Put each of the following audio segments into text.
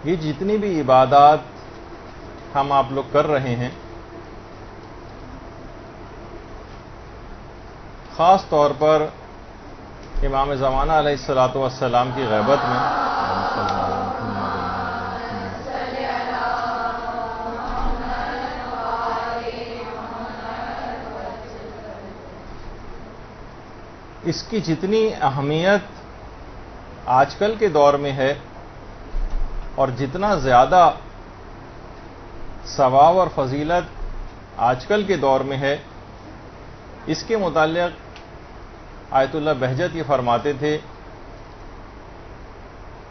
یہ جتنی بھی عبادات ہم آپ لوگ کر رہے ہیں، خاص طور پر امام زمانہ علیہ الصلاۃ والسلام کی غیبت میں اس کی جتنی اہمیت آج کل کے دور میں ہے اور جتنا زیادہ ثواب اور فضیلت آج کل کے دور میں ہے، اس کے متعلق آیت اللہ بہجت یہ فرماتے تھے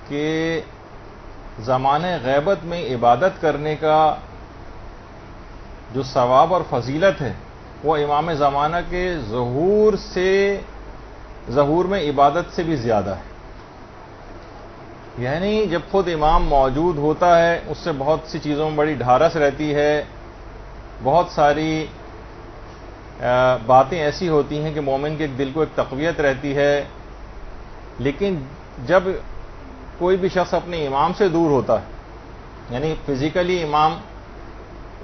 کہ زمانہ غیبت میں عبادت کرنے کا جو ثواب اور فضیلت ہے وہ امام زمانہ کے ظہور میں عبادت سے بھی زیادہ ہے. یعنی جب خود امام موجود ہوتا ہے اس سے بہت سی چیزوں میں بڑی ڈھارس رہتی ہے، بہت ساری باتیں ایسی ہوتی ہیں کہ مومن کے دل کو ایک تقویت رہتی ہے. لیکن جب کوئی بھی شخص اپنے امام سے دور ہوتا ہے، یعنی فزیکلی امام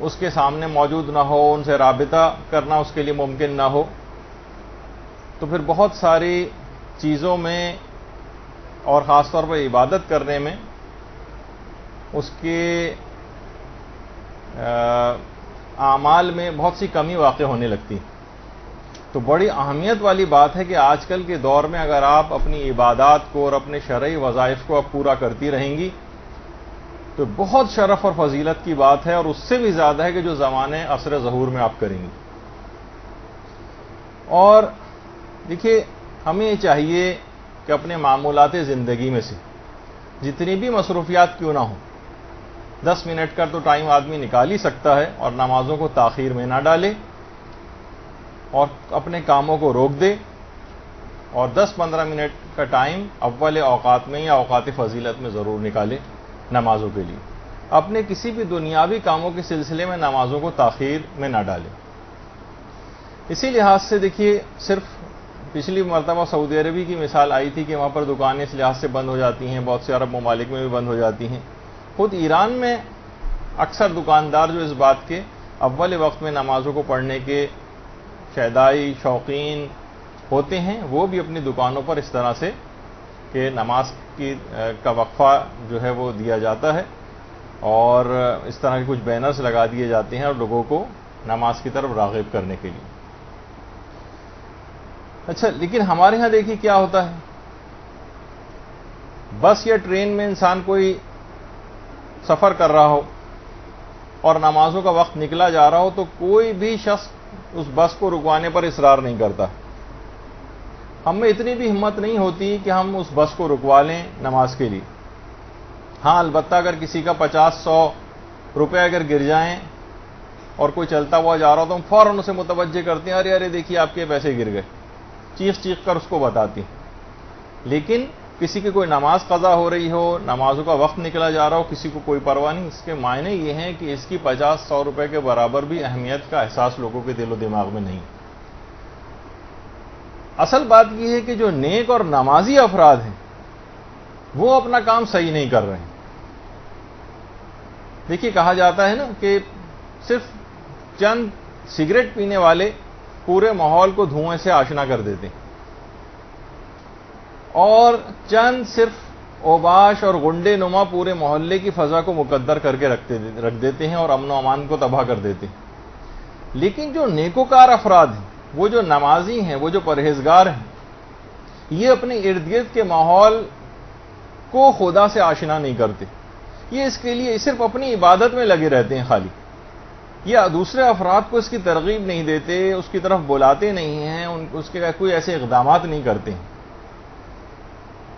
اس کے سامنے موجود نہ ہو، ان سے رابطہ کرنا اس کے لیے ممکن نہ ہو، تو پھر بہت ساری چیزوں میں اور خاص طور پر عبادت کرنے میں اس کے اعمال میں بہت سی کمی واقع ہونے لگتی. تو بڑی اہمیت والی بات ہے کہ آج کل کے دور میں اگر آپ اپنی عبادات کو اور اپنے شرعی وظائف کو آپ پورا کرتی رہیں گی تو بہت شرف اور فضیلت کی بات ہے، اور اس سے بھی زیادہ ہے کہ جو زمانے عصر ظہور میں آپ کریں گی. اور دیکھیے، ہمیں یہ چاہیے کہ اپنے معمولات زندگی میں سے جتنی بھی مصروفیات کیوں نہ ہوں، 10 منٹ کا تو ٹائم آدمی نکال ہی سکتا ہے، اور نمازوں کو تاخیر میں نہ ڈالے اور اپنے کاموں کو روک دے، اور 10-15 منٹ کا ٹائم اول اوقات میں یا اوقات فضیلت میں ضرور نکالے نمازوں کے لیے. اپنے کسی بھی دنیاوی کاموں کے سلسلے میں نمازوں کو تاخیر میں نہ ڈالے. اسی لحاظ سے دیکھیے، صرف پچھلی مرتبہ سعودی عربی کی مثال آئی تھی کہ وہاں پر دکانیں اس لحاظ سے بند ہو جاتی ہیں، بہت سے عرب ممالک میں بھی بند ہو جاتی ہیں. خود ایران میں اکثر دکاندار جو اس بات کے اول وقت میں نمازوں کو پڑھنے کے شیدائی شوقین ہوتے ہیں، وہ بھی اپنی دکانوں پر اس طرح سے کہ نماز کا وقفہ جو ہے وہ دیا جاتا ہے، اور اس طرح کے کچھ بینرز لگا دیے جاتے ہیں اور لوگوں کو نماز کی طرف راغب کرنے کے لیے. اچھا، لیکن ہمارے ہاں دیکھیے کیا ہوتا ہے، بس یا ٹرین میں انسان کوئی سفر کر رہا ہو اور نمازوں کا وقت نکلا جا رہا ہو تو کوئی بھی شخص اس بس کو رکوانے پر اصرار نہیں کرتا. ہم میں اتنی بھی ہمت نہیں ہوتی کہ ہم اس بس کو رکوا لیں نماز کے لیے. ہاں، البتہ اگر کسی کا 50-100 روپے اگر گر جائیں اور کوئی چلتا ہوا جا رہا ہو تو ہم فوراً اسے متوجہ کرتے ہیں، ارے دیکھیے آپ کے پیسے گر گئے، چیخ کر اس کو بتاتی ہیں. لیکن کسی کی کوئی نماز قضا ہو رہی ہو، نمازوں کا وقت نکلا جا رہا ہو، کسی کو کوئی پرواہ نہیں. اس کے معنی یہ ہیں کہ اس کی 50-100 روپے کے برابر بھی اہمیت کا احساس لوگوں کے دل و دماغ میں نہیں. اصل بات یہ ہے کہ جو نیک اور نمازی افراد ہیں وہ اپنا کام صحیح نہیں کر رہے ہیں. دیکھیے، کہا جاتا ہے نا کہ صرف چند سگریٹ پینے والے پورے ماحول کو دھوئیں سے آشنا کر دیتے ہیں، اور چند صرف اوباش اور غنڈے نما پورے محلے کی فضا کو مقدر کر کے رکھ دیتے ہیں اور امن و امان کو تباہ کر دیتے ہیں. لیکن جو نیکوکار افراد ہیں، وہ جو نمازی ہیں، وہ جو پرہیزگار ہیں، یہ اپنے ارد گرد کے ماحول کو خدا سے آشنا نہیں کرتے. یہ اس کے لیے صرف اپنی عبادت میں لگے رہتے ہیں خالی. یہ دوسرے افراد کو اس کی ترغیب نہیں دیتے، اس کی طرف بلاتے نہیں ہیں، اس کے کوئی ایسے اقدامات نہیں کرتے ہیں.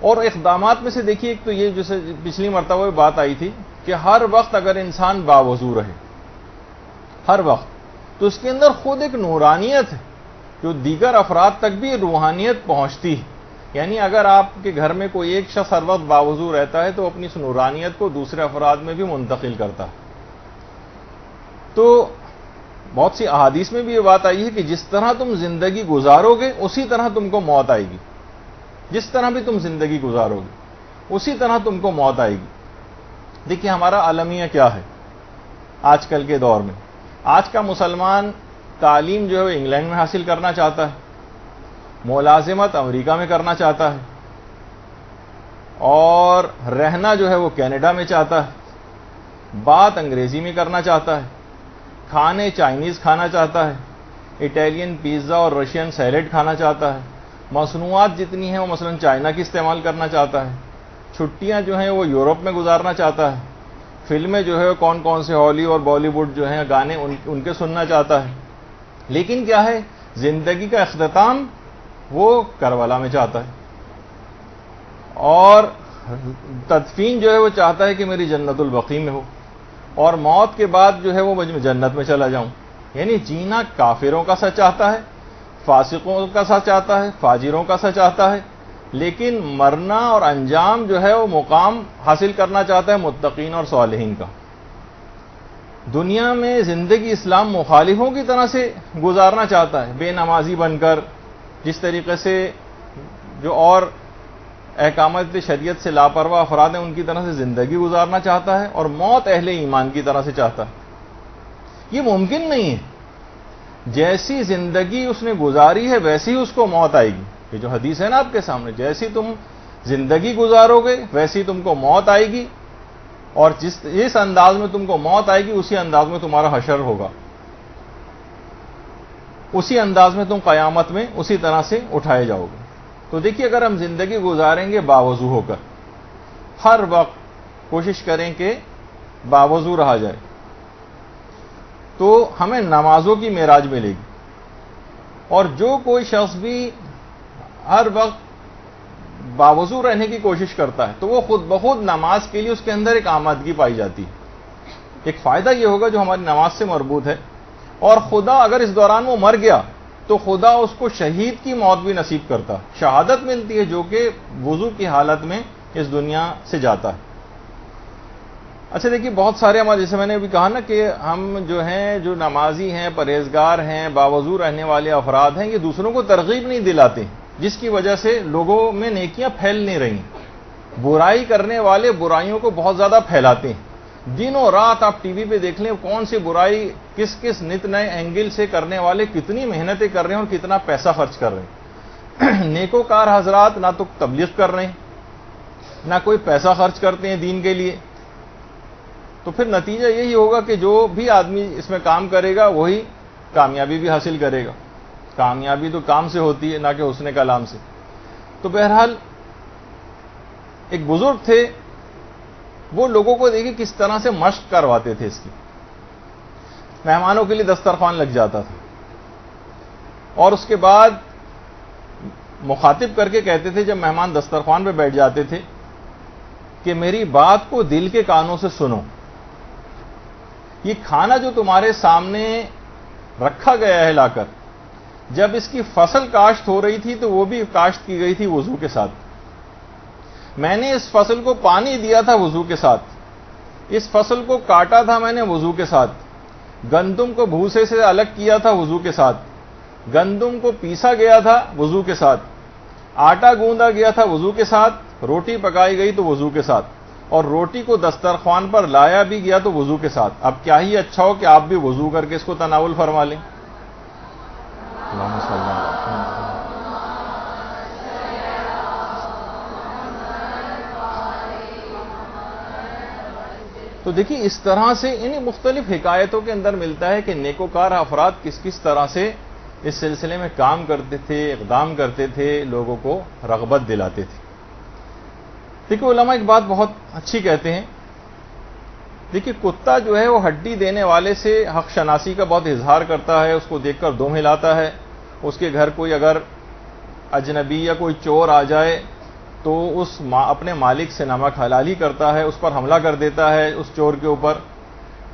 اور اقدامات میں سے دیکھیے، ایک تو یہ جیسے پچھلی مرتبہ بات آئی تھی کہ ہر وقت اگر انسان باوضو رہے، ہر وقت، تو اس کے اندر خود ایک نورانیت ہے جو دیگر افراد تک بھی روحانیت پہنچتی ہے. یعنی اگر آپ کے گھر میں کوئی ایک شخص ہر وقت باوضو رہتا ہے تو اپنی اس نورانیت کو دوسرے افراد میں بھی منتقل کرتا ہے. تو بہت سی احادیث میں بھی یہ بات آئی ہے کہ جس طرح تم زندگی گزارو گے اسی طرح تم کو موت آئے گی. جس طرح بھی تم زندگی گزارو گے اسی طرح تم کو موت آئے گی. دیکھیے ہمارا المیہ کیا ہے آج کل کے دور میں. آج کا مسلمان تعلیم جو ہے وہ انگلینڈ میں حاصل کرنا چاہتا ہے, ملازمت امریکہ میں کرنا چاہتا ہے, اور رہنا جو ہے وہ کینیڈا میں چاہتا ہے, بات انگریزی میں کرنا چاہتا ہے, کھانے چائنیز کھانا چاہتا ہے, اٹیلین پیزا اور رشین سیلیڈ کھانا چاہتا ہے, مصنوعات جتنی ہیں وہ مثلا چائنا کی استعمال کرنا چاہتا ہے, چھٹیاں جو ہیں وہ یورپ میں گزارنا چاہتا ہے, فلمیں جو ہے کون کون سے ہالی اور بالی ووڈ جو ہیں گانے ان کے سننا چاہتا ہے. لیکن کیا ہے, زندگی کا اختتام وہ کربلا میں چاہتا ہے, اور تدفین جو ہے وہ چاہتا ہے کہ میری جنت البقیع میں ہو, اور موت کے بعد جو ہے وہ جنت میں چلا جاؤں. یعنی جینا کافروں کا سچ چاہتا ہے, فاسقوں کا سچ چاہتا ہے, فاجروں کا سچ چاہتا ہے, لیکن مرنا اور انجام جو ہے وہ مقام حاصل کرنا چاہتا ہے متقین اور صالحین کا. دنیا میں زندگی اسلام مخالفوں کی طرح سے گزارنا چاہتا ہے, بے نمازی بن کر, جس طریقے سے جو اور احکامات شریعت سے لاپرواہ افراد ہیں ان کی طرح سے زندگی گزارنا چاہتا ہے, اور موت اہل ایمان کی طرح سے چاہتا ہے. یہ ممکن نہیں ہے. جیسی زندگی اس نے گزاری ہے ویسی ہی اس کو موت آئے گی. یہ جو حدیث ہے نا آپ کے سامنے, جیسی تم زندگی گزارو گے ویسی تم کو موت آئے گی, اور جس انداز میں تم کو موت آئے گی اسی انداز میں تمہارا حشر ہوگا, اسی انداز میں تم قیامت میں اسی طرح سے اٹھائے جاؤ گے. تو دیکھیے اگر ہم زندگی گزاریں گے باوضو ہو کر, ہر وقت کوشش کریں کہ باوضو رہا جائے, تو ہمیں نمازوں کی معراج ملے گی. اور جو کوئی شخص بھی ہر وقت باوضو رہنے کی کوشش کرتا ہے تو وہ خود بخود نماز کے لیے اس کے اندر ایک آمادگی پائی جاتی ہے. ایک فائدہ یہ ہوگا جو ہماری نماز سے مربوط ہے, اور خدا اگر اس دوران وہ مر گیا تو خدا اس کو شہید کی موت بھی نصیب کرتا, شہادت ملتی ہے جو کہ وضو کی حالت میں اس دنیا سے جاتا ہے. اچھا دیکھیے بہت سارے ہمارے, جیسے میں نے ابھی کہا نا کہ ہم جو ہیں جو نمازی ہیں, پرہیزگار ہیں, باوضو رہنے والے افراد ہیں, یہ دوسروں کو ترغیب نہیں دلاتے, جس کی وجہ سے لوگوں میں نیکیاں پھیل نہیں رہی. برائی کرنے والے برائیوں کو بہت زیادہ پھیلاتے ہیں. دنوں رات آپ ٹی وی پہ دیکھ لیں کون سی برائی کس کس نت نئے اینگل سے کرنے والے کتنی محنتیں کر رہے ہیں اور کتنا پیسہ خرچ کر رہے ہیں. نیکوکار حضرات نہ تو تبلیغ کر رہے ہیں, نہ کوئی پیسہ خرچ کرتے ہیں دین کے لیے. تو پھر نتیجہ یہی ہوگا کہ جو بھی آدمی اس میں کام کرے گا وہی کامیابی بھی حاصل کرے گا. کامیابی تو کام سے ہوتی ہے نہ کہ حسن کلام سے. تو بہرحال ایک بزرگ تھے, وہ لوگوں کو دیکھیں کس طرح سے مشق کرواتے تھے اس کی. مہمانوں کے لیے دسترخوان لگ جاتا تھا, اور اس کے بعد مخاطب کر کے کہتے تھے جب مہمان دسترخوان پہ بیٹھ جاتے تھے کہ میری بات کو دل کے کانوں سے سنو. یہ کھانا جو تمہارے سامنے رکھا گیا ہے لا کر, جب اس کی فصل کاشت ہو رہی تھی تو وہ بھی کاشت کی گئی تھی وضو کے ساتھ. میں نے اس فصل کو پانی دیا تھا وضو کے ساتھ, اس فصل کو کاٹا تھا میں نے وضو کے ساتھ, گندم کو بھوسے سے الگ کیا تھا وضو کے ساتھ, گندم کو پیسا گیا تھا وضو کے ساتھ, آٹا گوندا گیا تھا وضو کے ساتھ, روٹی پکائی گئی تو وضو کے ساتھ, اور روٹی کو دسترخوان پر لایا بھی گیا تو وضو کے ساتھ. اب کیا ہی اچھا ہو کہ آپ بھی وضو کر کے اس کو تناول فرما لیں. اللہم صلی اللہ علیہ وسلم. تو دیکھیے اس طرح سے انہیں مختلف حکایتوں کے اندر ملتا ہے کہ نیکوکار افراد کس کس طرح سے اس سلسلے میں کام کرتے تھے, اقدام کرتے تھے, لوگوں کو رغبت دلاتے تھے. دیکھیے علماء ایک بات بہت اچھی کہتے ہیں, دیکھیے کتا جو ہے وہ ہڈی دینے والے سے حق شناسی کا بہت اظہار کرتا ہے, اس کو دیکھ کر دم ہلاتا ہے. اس کے گھر کوئی اگر اجنبی یا کوئی چور آ جائے تو اپنے مالک سے نمک حلالی کرتا ہے, اس پر حملہ کر دیتا ہے اس چور کے اوپر.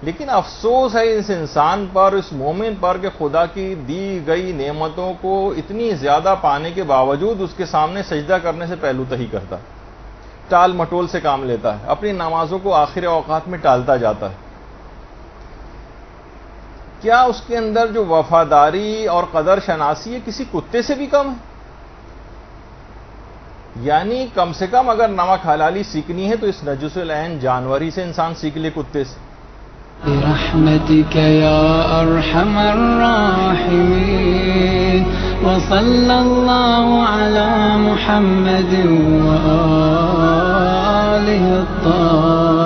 لیکن افسوس ہے اس انسان پر, اس مومن پر, کہ خدا کی دی گئی نعمتوں کو اتنی زیادہ پانے کے باوجود اس کے سامنے سجدہ کرنے سے پہلو تہی کرتا ہے, ٹال مٹول سے کام لیتا ہے, اپنی نمازوں کو آخر اوقات میں ٹالتا جاتا ہے. کیا اس کے اندر جو وفاداری اور قدر شناسی ہے کسی کتے سے بھی کم ہے؟ یعنی کم سے کم اگر نمک حلالی سیکھنی ہے تو اس نجس العین جانور ہی سے انسان سیکھ لے، کتے سے. برحمتك يا أرحم الراحمين وصلى الله على محمد وآله الطاهرين.